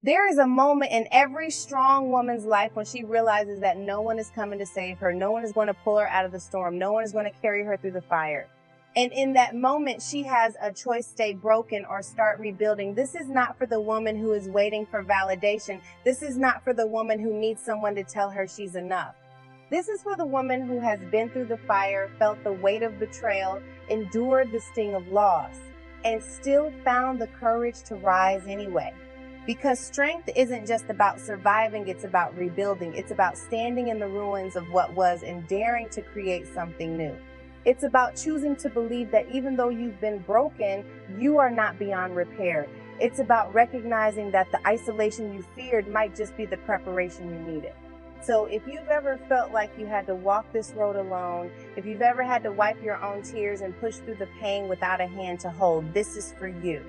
There is a moment in every strong woman's life when she realizes that no one is coming to save her. No one is going to pull her out of the storm. No one is going to carry her through the fire. And in that moment, she has a choice: stay broken or start rebuilding. This is not for the woman who is waiting for validation. This is not for the woman who needs someone to tell her she's enough. This is for the woman who has been through the fire, felt the weight of betrayal, endured the sting of loss, and still found the courage to rise anyway. Because strength isn't just about surviving, it's about rebuilding. It's about standing in the ruins of what was and daring to create something new. It's about choosing to believe that even though you've been broken, you are not beyond repair. It's about recognizing that the isolation you feared might just be the preparation you needed. So if you've ever felt like you had to walk this road alone, if you've ever had to wipe your own tears and push through the pain without a hand to hold, this is for you.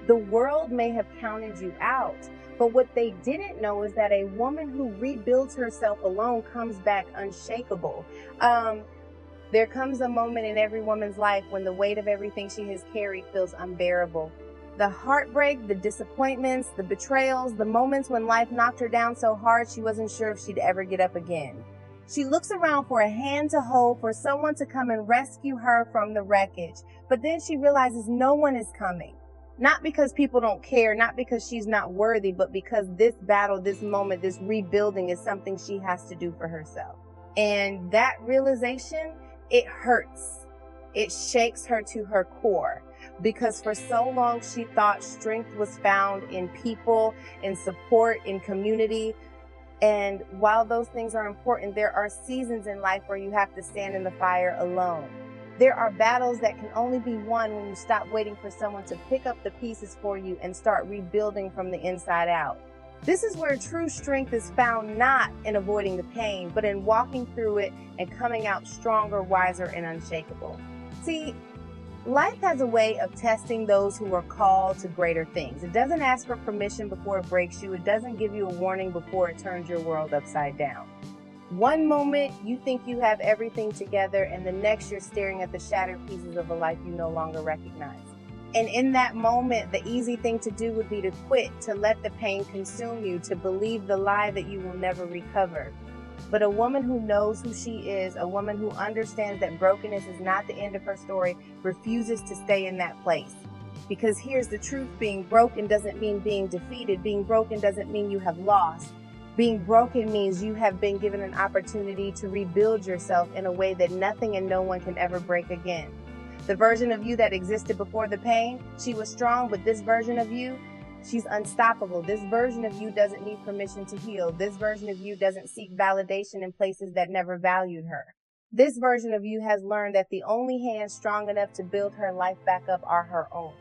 The world may have counted you out, but what they didn't know is that a woman who rebuilds herself alone comes back unshakable. There comes a moment in every woman's life when the weight of everything she has carried feels unbearable. The heartbreak, the disappointments, the betrayals, the moments when life knocked her down so hard she wasn't sure if she'd ever get up again. She looks around for a hand to hold, for someone to come and rescue her from the wreckage. But then she realizes no one is coming. Not because people don't care, not because she's not worthy, but because this battle, this moment, this rebuilding is something she has to do for herself. And that realization, it hurts. It shakes her to her core, because for so long she thought strength was found in people, in support, in community. And while those things are important, there are seasons in life where you have to stand in the fire alone. There are battles that can only be won when you stop waiting for someone to pick up the pieces for you and start rebuilding from the inside out. This is where true strength is found, not in avoiding the pain, but in walking through it and coming out stronger, wiser, and unshakable. See, life has a way of testing those who are called to greater things. It doesn't ask for permission before it breaks you. It doesn't give you a warning before it turns your world upside down. One moment you think you have everything together, and the next you're staring at the shattered pieces of a life you no longer recognize. And in that moment, the easy thing to do would be to quit, to let the pain consume you, to believe the lie that you will never recover. But a woman who knows who she is, a woman who understands that brokenness is not the end of her story, refuses to stay in that place. Because here's the truth: being broken doesn't mean being defeated. Being broken doesn't mean you have lost. Being broken means you have been given an opportunity to rebuild yourself in a way that nothing and no one can ever break again. The version of you that existed before the pain, she was strong, but this version of you, she's unstoppable. This version of you doesn't need permission to heal. This version of you doesn't seek validation in places that never valued her. This version of you has learned that the only hands strong enough to build her life back up are her own.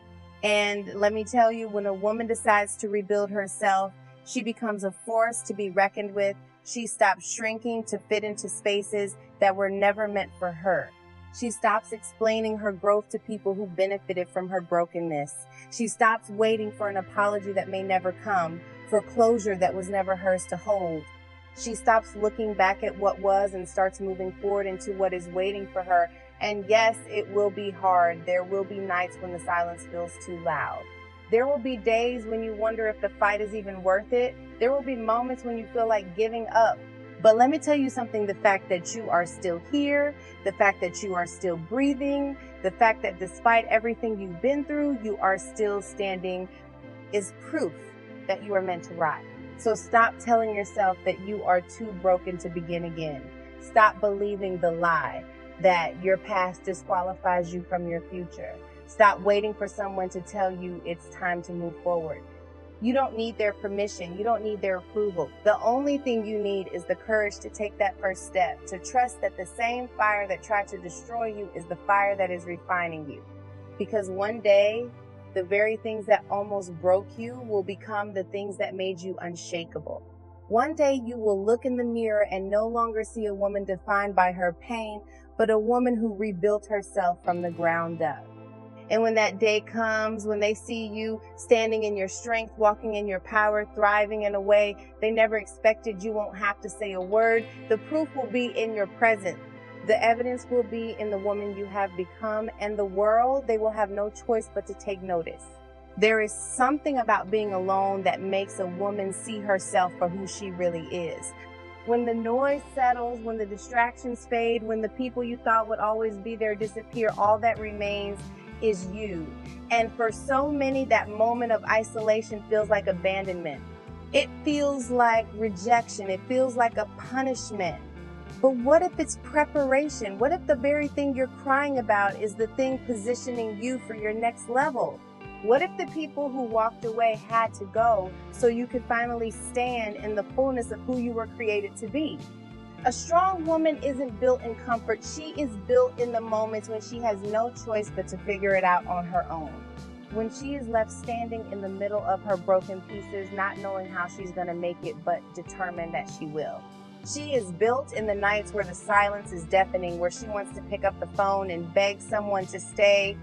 And let me tell you, when a woman decides to rebuild herself, she becomes a force to be reckoned with. She stops shrinking to fit into spaces that were never meant for her. She stops explaining her growth to people who benefited from her brokenness. She stops waiting for an apology that may never come, for closure that was never hers to hold. She stops looking back at what was and starts moving forward into what is waiting for her. And yes, it will be hard. There will be nights when the silence feels too loud. There will be days when you wonder if the fight is even worth it. There will be moments when you feel like giving up. But let me tell you something: the fact that you are still here, the fact that you are still breathing, the fact that despite everything you've been through, you are still standing is proof that you are meant to rise. So stop telling yourself that you are too broken to begin again. Stop believing the lie that your past disqualifies you from your future. Stop waiting for someone to tell you it's time to move forward. You don't need their permission. You don't need their approval. The only thing you need is the courage to take that first step, to trust that the same fire that tried to destroy you is the fire that is refining you. Because one day, the very things that almost broke you will become the things that made you unshakable. One day you will look in the mirror and no longer see a woman defined by her pain, but a woman who rebuilt herself from the ground up. And when that day comes, when they see you standing in your strength, walking in your power, thriving in a way they never expected, you won't have to say a word. The proof will be in your presence. The evidence will be in the woman you have become, and the world, they will have no choice but to take notice. There is something about being alone that makes a woman see herself for who she really is. When the noise settles, when the distractions fade, when the people you thought would always be there disappear, all that remains is you. And for so many, that moment of isolation feels like abandonment. It feels like rejection. It feels like a punishment. But what if it's preparation? What if the very thing you're crying about is the thing positioning you for your next level? What if the people who walked away had to go so you could finally stand in the fullness of who you were created to be? A strong woman isn't built in comfort. She is built in the moments when she has no choice but to figure it out on her own. When she is left standing in the middle of her broken pieces, not knowing how she's going to make it, but determined that she will. She is built in the nights where the silence is deafening, where she wants to pick up the phone and beg someone to stay,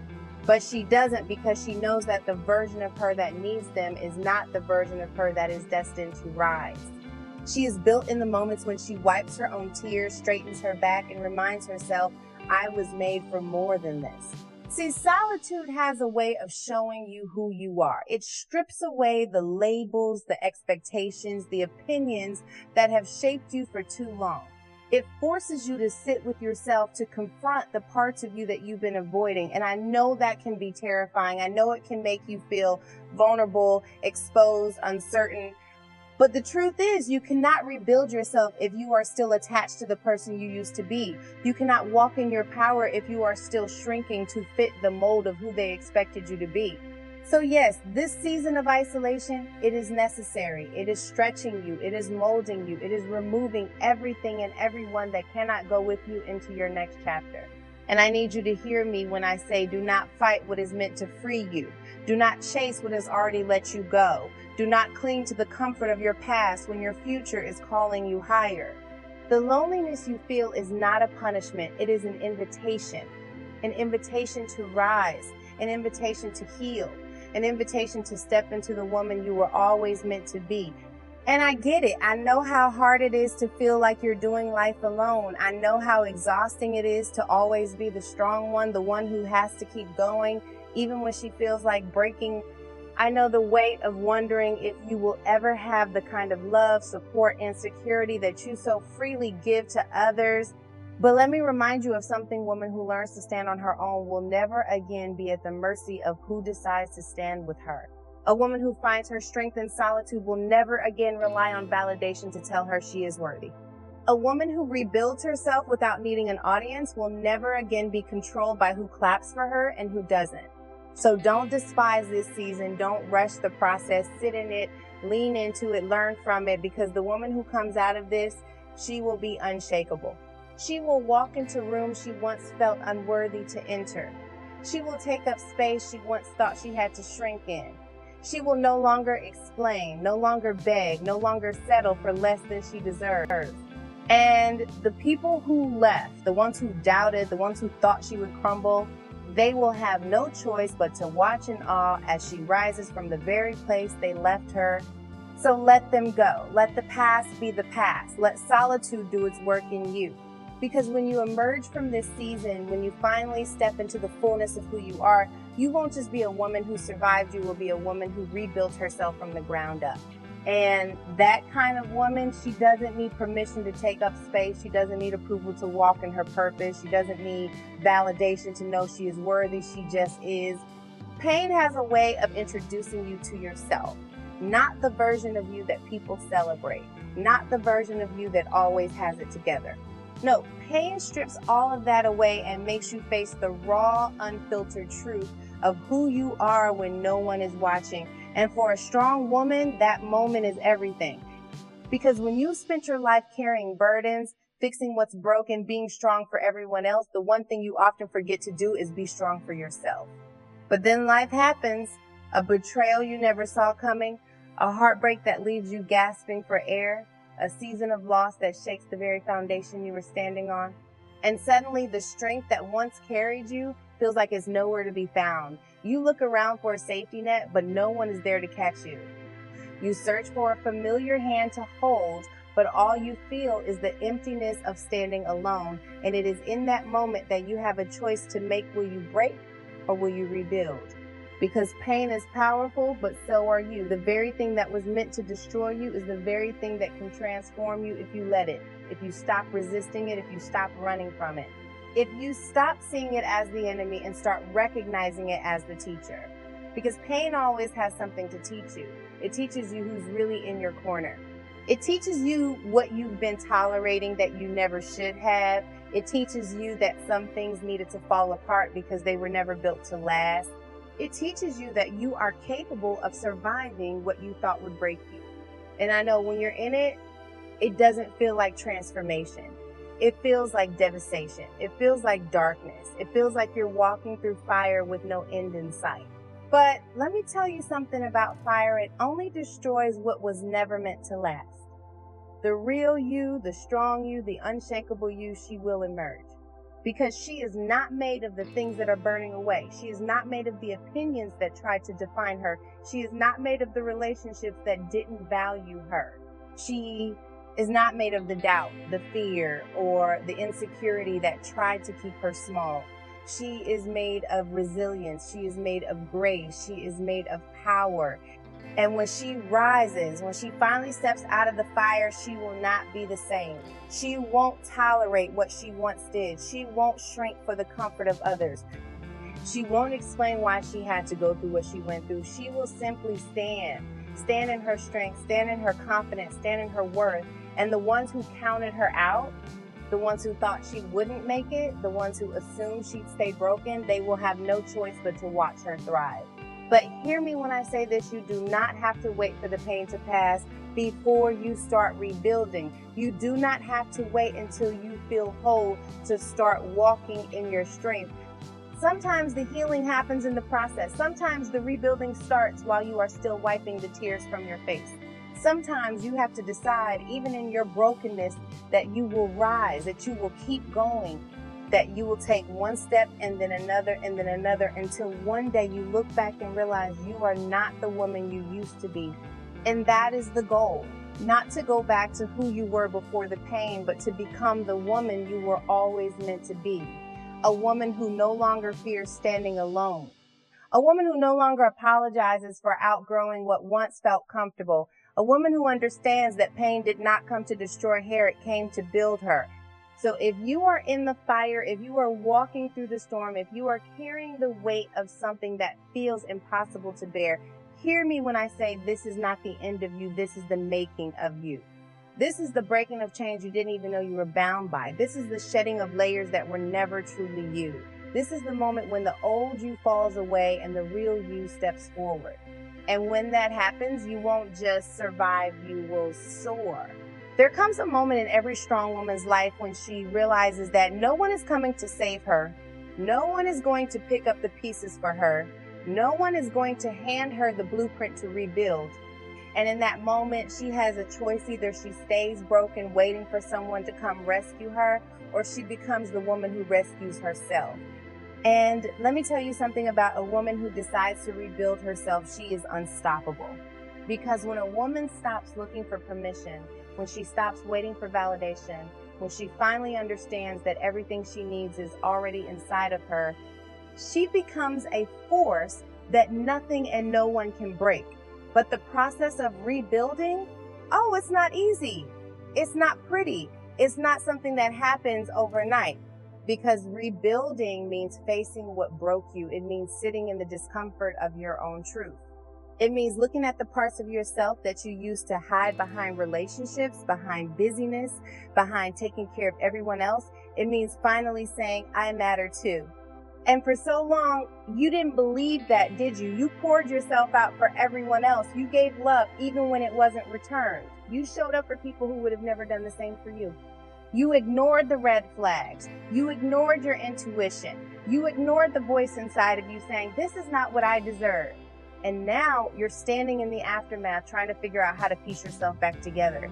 but she doesn't because she knows that the version of her that needs them is not the version of her that is destined to rise. She is built in the moments when she wipes her own tears, straightens her back, and reminds herself, I was made for more than this. See, solitude has a way of showing you who you are. It strips away the labels, the expectations, the opinions that have shaped you for too long. It forces you to sit with yourself, to confront the parts of you that you've been avoiding. And I know that can be terrifying. I know it can make you feel vulnerable, exposed, uncertain. But the truth is, you cannot rebuild yourself if you are still attached to the person you used to be. You cannot walk in your power if you are still shrinking to fit the mold of who they expected you to be. So yes, this season of isolation, it is necessary. It is stretching you. It is molding you. It is removing everything and everyone that cannot go with you into your next chapter. And I need you to hear me when I say, do not fight what is meant to free you. Do not chase what has already let you go. Do not cling to the comfort of your past when your future is calling you higher. The loneliness you feel is not a punishment. It is an invitation to rise, an invitation to heal, an invitation to step into the woman you were always meant to be. And I get it. I know how hard it is to feel like you're doing life alone. I know how exhausting it is to always be the strong one, the one who has to keep going, even when she feels like breaking. I know the weight of wondering if you will ever have the kind of love, support, and security that you so freely give to others. But let me remind you of something: woman who learns to stand on her own will never again be at the mercy of who decides to stand with her. A woman who finds her strength in solitude will never again rely on validation to tell her she is worthy. A woman who rebuilds herself without needing an audience will never again be controlled by who claps for her and who doesn't. So don't despise this season. Don't rush the process. Sit in it, lean into it, learn from it, because the woman who comes out of this, she will be unshakable. She will walk into rooms she once felt unworthy to enter. She will take up space she once thought she had to shrink in. She will no longer explain, no longer beg, no longer settle for less than she deserves. And the people who left, the ones who doubted, the ones who thought she would crumble, they will have no choice but to watch in awe as she rises from the very place they left her. So let them go. Let the past be the past. Let solitude do its work in you. Because when you emerge from this season, when you finally step into the fullness of who you are, you won't just be a woman who survived, you will be a woman who rebuilt herself from the ground up. And that kind of woman, she doesn't need permission to take up space. She doesn't need approval to walk in her purpose. She doesn't need validation to know she is worthy. She just is. Pain has a way of introducing you to yourself, not the version of you that people celebrate, not the version of you that always has it together. No, pain strips all of that away and makes you face the raw, unfiltered truth of who you are when no one is watching. And for a strong woman, that moment is everything. Because when you spent your life carrying burdens, fixing what's broken, being strong for everyone else, the one thing you often forget to do is be strong for yourself. But then life happens, a betrayal you never saw coming, a heartbreak that leaves you gasping for air, a season of loss that shakes the very foundation you were standing on. And suddenly the strength that once carried you feels like it's nowhere to be found. You look around for a safety net, but no one is there to catch you. You search for a familiar hand to hold, but all you feel is the emptiness of standing alone. And it is in that moment that you have a choice to make: will you break or will you rebuild? Because pain is powerful, but so are you. The very thing that was meant to destroy you is the very thing that can transform you if you let it, if you stop resisting it, if you stop running from it. If you stop seeing it as the enemy and start recognizing it as the teacher. Because pain always has something to teach you. It teaches you who's really in your corner. It teaches you what you've been tolerating that you never should have. It teaches you that some things needed to fall apart because they were never built to last. It teaches you that you are capable of surviving what you thought would break you. And I know when you're in it, it doesn't feel like transformation. It feels like devastation. It feels like darkness. It feels like you're walking through fire with no end in sight. But let me tell you something about fire. It only destroys what was never meant to last. The real you, the strong you, the unshakable you, she will emerge. Because she is not made of the things that are burning away. She is not made of the opinions that tried to define her. She is not made of the relationships that didn't value her. She is not made of the doubt, the fear, or the insecurity that tried to keep her small. She is made of resilience. She is made of grace. She is made of power. And when she rises, when she finally steps out of the fire, she will not be the same. She won't tolerate what she once did. She won't shrink for the comfort of others. She won't explain why she had to go through what she went through. She will simply stand in her strength, stand in her confidence, stand in her worth. And the ones who counted her out, the ones who thought she wouldn't make it, the ones who assumed she'd stay broken, they will have no choice but to watch her thrive. But hear me when I say this, you do not have to wait for the pain to pass before you start rebuilding. You do not have to wait until you feel whole to start walking in your strength. Sometimes the healing happens in the process. Sometimes the rebuilding starts while you are still wiping the tears from your face. Sometimes you have to decide, even in your brokenness, that you will rise, that you will keep going, that you will take one step and then another until one day you look back and realize you are not the woman you used to be. And that is the goal. Not to go back to who you were before the pain, but to become the woman you were always meant to be. A woman who no longer fears standing alone. A woman who no longer apologizes for outgrowing what once felt comfortable. A woman who understands that pain did not come to destroy her, it came to build her. So if you are in the fire, if you are walking through the storm, if you are carrying the weight of something that feels impossible to bear, hear me when I say this is not the end of you, this is the making of you. This is the breaking of chains you didn't even know you were bound by. This is the shedding of layers that were never truly you. This is the moment when the old you falls away and the real you steps forward. And when that happens, you won't just survive, you will soar. There comes a moment in every strong woman's life when she realizes that no one is coming to save her. No one is going to pick up the pieces for her. No one is going to hand her the blueprint to rebuild. And in that moment, she has a choice. Either she stays broken, waiting for someone to come rescue her, or she becomes the woman who rescues herself. And let me tell you something about a woman who decides to rebuild herself. She is unstoppable. Because when a woman stops looking for permission, when she stops waiting for validation, when she finally understands that everything she needs is already inside of her, she becomes a force that nothing and no one can break. But the process of rebuilding, it's not easy. It's not pretty. It's not something that happens overnight. Because rebuilding means facing what broke you. It means sitting in the discomfort of your own truth. It means looking at the parts of yourself that you used to hide behind relationships, behind busyness, behind taking care of everyone else. It means finally saying, I matter too. And for so long, you didn't believe that, did you? You poured yourself out for everyone else. You gave love even when it wasn't returned. You showed up for people who would have never done the same for you. You ignored the red flags. You ignored your intuition. You ignored the voice inside of you saying, this is not what I deserve. And now you're standing in the aftermath trying to figure out how to piece yourself back together.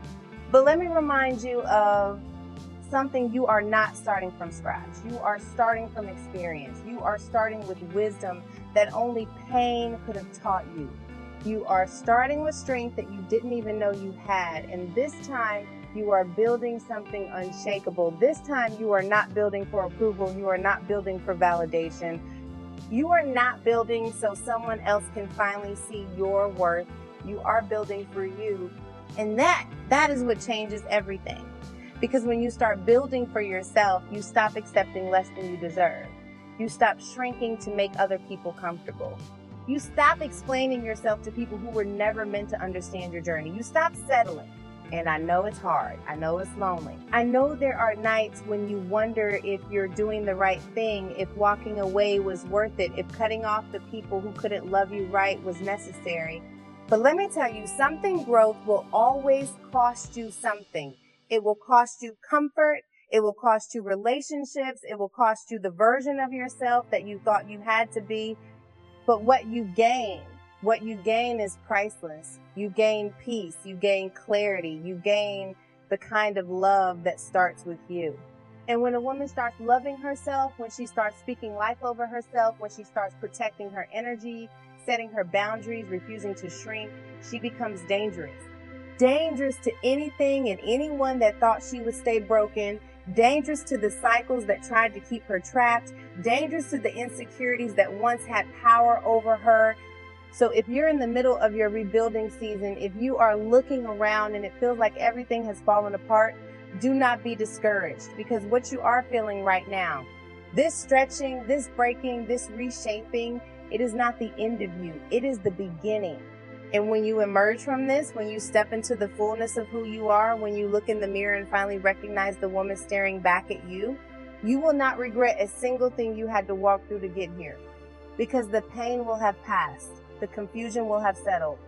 But let me remind you of something. You are not starting from scratch. You are starting from experience. You are starting with wisdom that only pain could have taught you. You are starting with strength that you didn't even know you had. And this time you are building something unshakable. This time you are not building for approval. You are not building for validation. You are not building so someone else can finally see your worth. You are building for you. And that is what changes everything. Because when you start building for yourself, you stop accepting less than you deserve. You stop shrinking to make other people comfortable. You stop explaining yourself to people who were never meant to understand your journey. You stop settling. And I know it's hard. I know it's lonely. I know there are nights when you wonder if you're doing the right thing, if walking away was worth it, if cutting off the people who couldn't love you right was necessary. But let me tell you, something growth will always cost you something. It will cost you comfort. It will cost you relationships. It will cost you the version of yourself that you thought you had to be. But what you gain is priceless. You gain peace. You gain clarity. You gain the kind of love that starts with you. And when a woman starts loving herself, when she starts speaking life over herself, when she starts protecting her energy, setting her boundaries, refusing to shrink, she becomes dangerous. Dangerous to anything and anyone that thought she would stay broken. Dangerous to the cycles that tried to keep her trapped. Dangerous to the insecurities that once had power over her. So if you're in the middle of your rebuilding season, if you are looking around and it feels like everything has fallen apart, do not be discouraged, because what you are feeling right now, this stretching, this breaking, this reshaping, it is not the end of you. It is the beginning. And when you emerge from this, when you step into the fullness of who you are, when you look in the mirror and finally recognize the woman staring back at you, you will not regret a single thing you had to walk through to get here, because the pain will have passed. The confusion will have settled.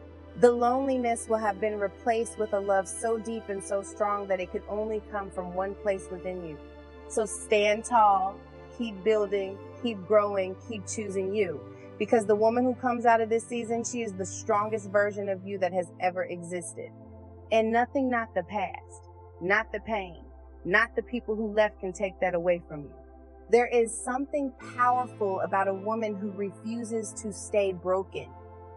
The loneliness will have been replaced with a love so deep and so strong that it could only come from one place within you. So stand tall, keep building, keep growing, keep choosing you. Because the woman who comes out of this season, she is the strongest version of you that has ever existed. And nothing, not the past, not the pain, not the people who left can take that away from you. There is something powerful about a woman who refuses to stay broken.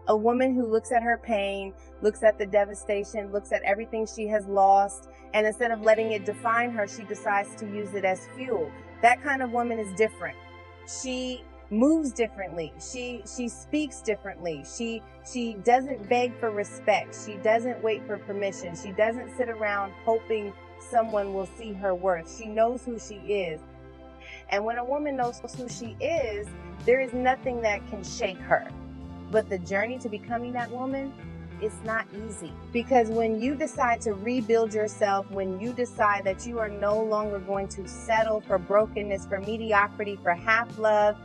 A woman who looks at her pain, looks at the devastation, looks at everything she has lost, and instead of letting it define her, she decides to use it as fuel. That kind of woman is different. She moves differently. She speaks differently. She doesn't beg for respect. She doesn't wait for permission. She doesn't sit around hoping someone will see her worth. She knows who she is. And when a woman knows who she is, there is nothing that can shake her. But the journey to becoming that woman, it's not easy. Because when you decide to rebuild yourself, when you decide that you are no longer going to settle for brokenness, for mediocrity, for half love,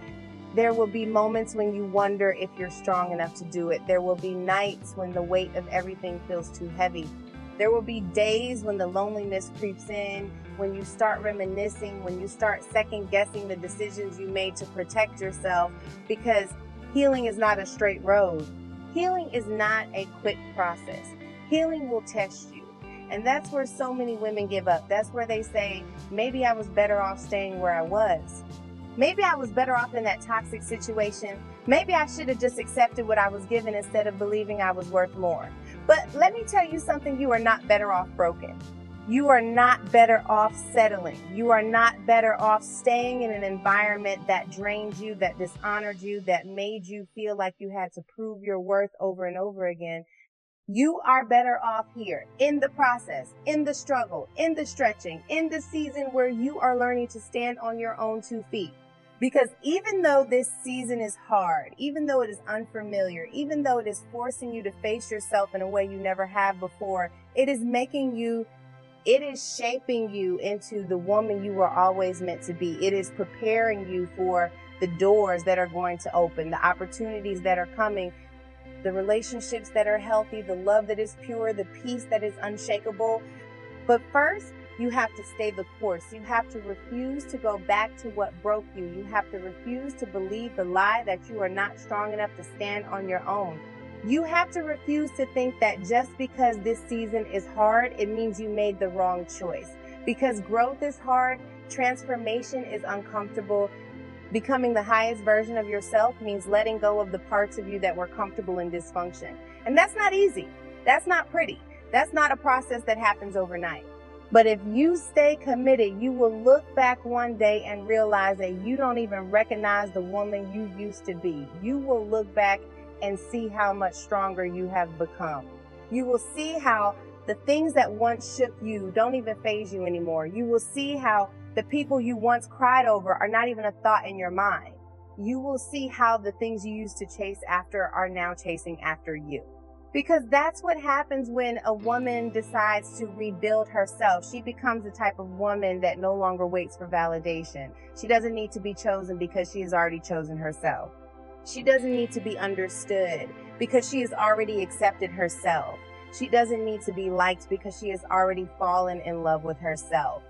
there will be moments when you wonder if you're strong enough to do it. There will be nights when the weight of everything feels too heavy. There will be days when the loneliness creeps in, when you start reminiscing, when you start second guessing the decisions you made to protect yourself, because healing is not a straight road. Healing is not a quick process. Healing will test you. And that's where so many women give up. That's where they say, maybe I was better off staying where I was. Maybe I was better off in that toxic situation. Maybe I should have just accepted what I was given instead of believing I was worth more. But let me tell you something, you are not better off broken. You are not better off settling. You are not better off staying in an environment that drained you, that dishonored you, that made you feel like you had to prove your worth over and over again. You are better off here, in the process, in the struggle, in the stretching, in the season where you are learning to stand on your own 2 feet. Because even though this season is hard, even though it is unfamiliar, even though it is forcing you to face yourself in a way you never have before, it is shaping you into the woman you were always meant to be. It is preparing you for the doors that are going to open, the opportunities that are coming, the relationships that are healthy, the love that is pure, the peace that is unshakable. But first, you have to stay the course. You have to refuse to go back to what broke you. You have to refuse to believe the lie that you are not strong enough to stand on your own. You have to refuse to think that just because this season is hard, it means you made the wrong choice. Because growth is hard, transformation is uncomfortable. Becoming the highest version of yourself means letting go of the parts of you that were comfortable in dysfunction. And that's not easy. That's not pretty. That's not a process that happens overnight. But if you stay committed, you will look back one day and realize that you don't even recognize the woman you used to be. You will look back and see how much stronger you have become. You will see how the things that once shook you don't even faze you anymore. You will see how the people you once cried over are not even a thought in your mind. You will see how the things you used to chase after are now chasing after you. Because that's what happens when a woman decides to rebuild herself. She becomes the type of woman that no longer waits for validation. She doesn't need to be chosen because she has already chosen herself. She doesn't need to be understood because she has already accepted herself. She doesn't need to be liked because she has already fallen in love with herself.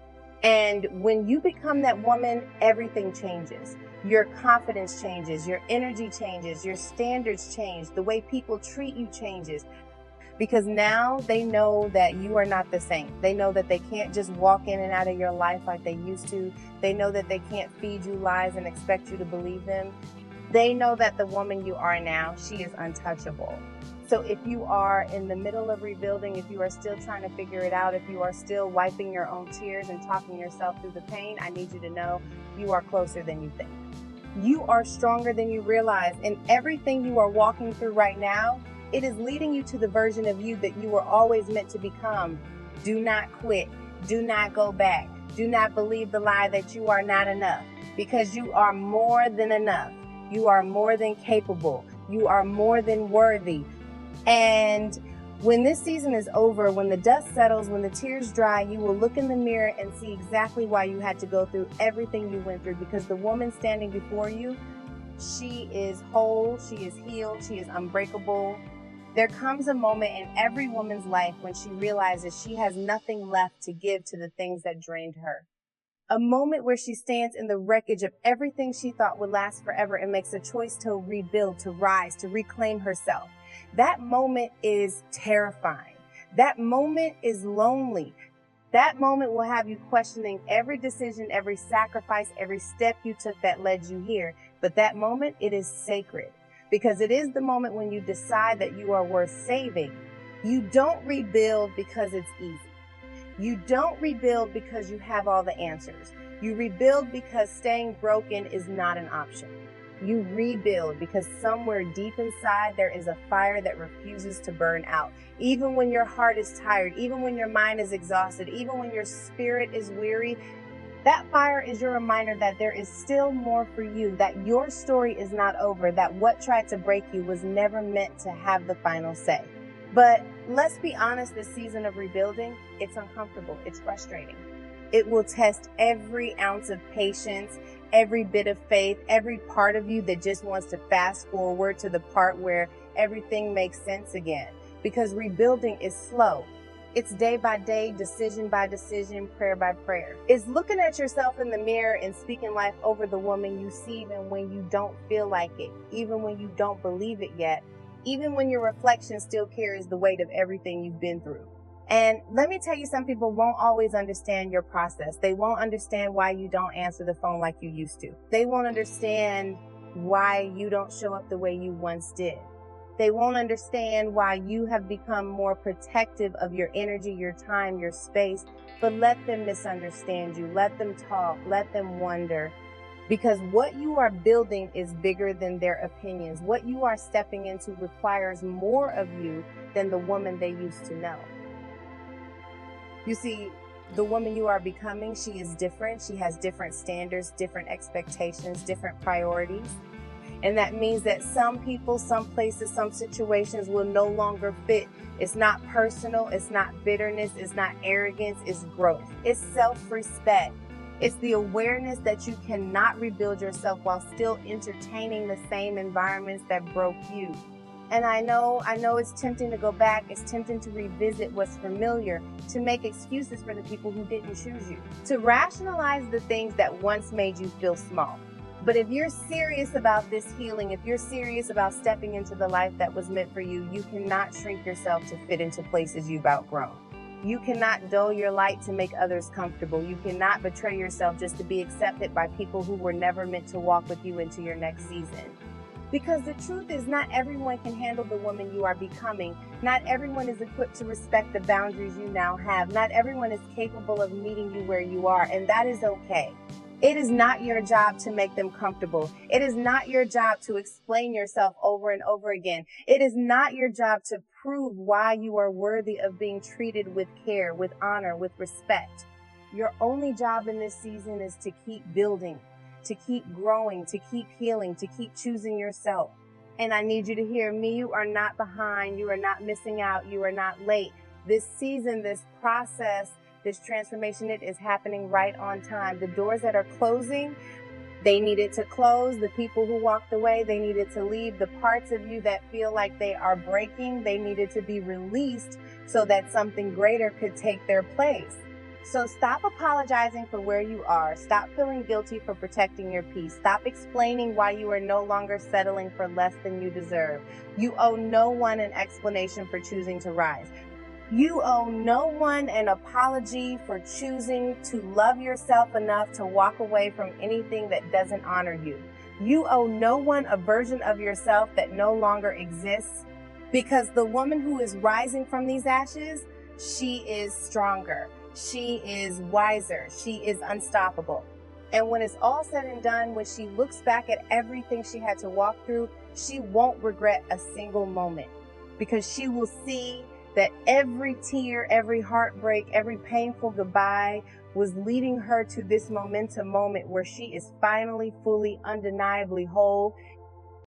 And when you become that woman, everything changes. Your confidence changes, your energy changes, your standards change, the way people treat you changes. Because now they know that you are not the same. They know that they can't just walk in and out of your life like they used to. They know that they can't feed you lies and expect you to believe them. They know that the woman you are now, she is untouchable. So if you are in the middle of rebuilding, if you are still trying to figure it out, if you are still wiping your own tears and talking yourself through the pain, I need you to know you are closer than you think. You are stronger than you realize, and everything you are walking through right now, it is leading you to the version of you that you were always meant to become. Do not quit. Do not go back. Do not believe the lie that you are not enough, because you are more than enough. You are more than capable. You are more than worthy. And when this season is over, when the dust settles, when the tears dry, you will look in the mirror and see exactly why you had to go through everything you went through, because the woman standing before you, she is whole, she is healed, she is unbreakable. There comes a moment in every woman's life when she realizes she has nothing left to give to the things that drained her. A moment where she stands in the wreckage of everything she thought would last forever and makes a choice to rebuild, to rise, to reclaim herself. That moment is terrifying. That moment is lonely. That moment will have you questioning every decision, every sacrifice, every step you took that led you here. But that moment, it is sacred, because it is the moment when you decide that you are worth saving. You don't rebuild because it's easy. You don't rebuild because you have all the answers. You rebuild because staying broken is not an option. You rebuild because somewhere deep inside there is a fire that refuses to burn out. Even when your heart is tired, even when your mind is exhausted, even when your spirit is weary, that fire is your reminder that there is still more for you, that your story is not over, that what tried to break you was never meant to have the final say. But let's be honest, this season of rebuilding, it's uncomfortable, it's frustrating. It will test every ounce of patience, every bit of faith, every part of you that just wants to fast forward to the part where everything makes sense again. Because rebuilding is slow. It's day by day, decision by decision, prayer by prayer. It's looking at yourself in the mirror and speaking life over the woman you see, even when you don't feel like it, even when you don't believe it yet, even when your reflection still carries the weight of everything you've been through. And let me tell you, some people won't always understand your process. They won't understand why you don't answer the phone like you used to. They won't understand why you don't show up the way you once did. They won't understand why you have become more protective of your energy, your time, your space. But let them misunderstand you. Let them talk. Let them wonder. Because what you are building is bigger than their opinions. What you are stepping into requires more of you than the woman they used to know. You see, the woman you are becoming, she is different. She has different standards, different expectations, different priorities. And that means that some people, some places, some situations will no longer fit. It's not personal. It's not bitterness. It's not arrogance. It's growth. It's self-respect. It's the awareness that you cannot rebuild yourself while still entertaining the same environments that broke you. And I know it's tempting to go back. It's tempting to revisit what's familiar, to make excuses for the people who didn't choose you, to rationalize the things that once made you feel small. But if you're serious about this healing, if you're serious about stepping into the life that was meant for you, you cannot shrink yourself to fit into places you've outgrown. You cannot dull your light to make others comfortable. You cannot betray yourself just to be accepted by people who were never meant to walk with you into your next season. Because the truth is, not everyone can handle the woman you are becoming. Not everyone is equipped to respect the boundaries you now have. Not everyone is capable of meeting you where you are, and that is okay. It is not your job to make them comfortable. It is not your job to explain yourself over and over again. It is not your job to prove why you are worthy of being treated with care, with honor, with respect. Your only job in this season is to keep building, to keep growing, to keep healing, to keep choosing yourself. And I need you to hear me. You are not behind. You are not missing out. You are not late. This season, this process, this transformation, it is happening right on time. The doors that are closing, they needed to close. The people who walked away, they needed to leave. The parts of you that feel like they are breaking, they needed to be released so that something greater could take their place. So stop apologizing for where you are. Stop feeling guilty for protecting your peace. Stop explaining why you are no longer settling for less than you deserve. You owe no one an explanation for choosing to rise. You owe no one an apology for choosing to love yourself enough to walk away from anything that doesn't honor you. You owe no one a version of yourself that no longer exists, because the woman who is rising from these ashes, she is stronger. She is wiser. She is unstoppable. And when it's all said and done, when she looks back at everything she had to walk through, she won't regret a single moment, because she will see that every tear, every heartbreak, every painful goodbye was leading her to this momentum moment where she is finally, fully, undeniably whole.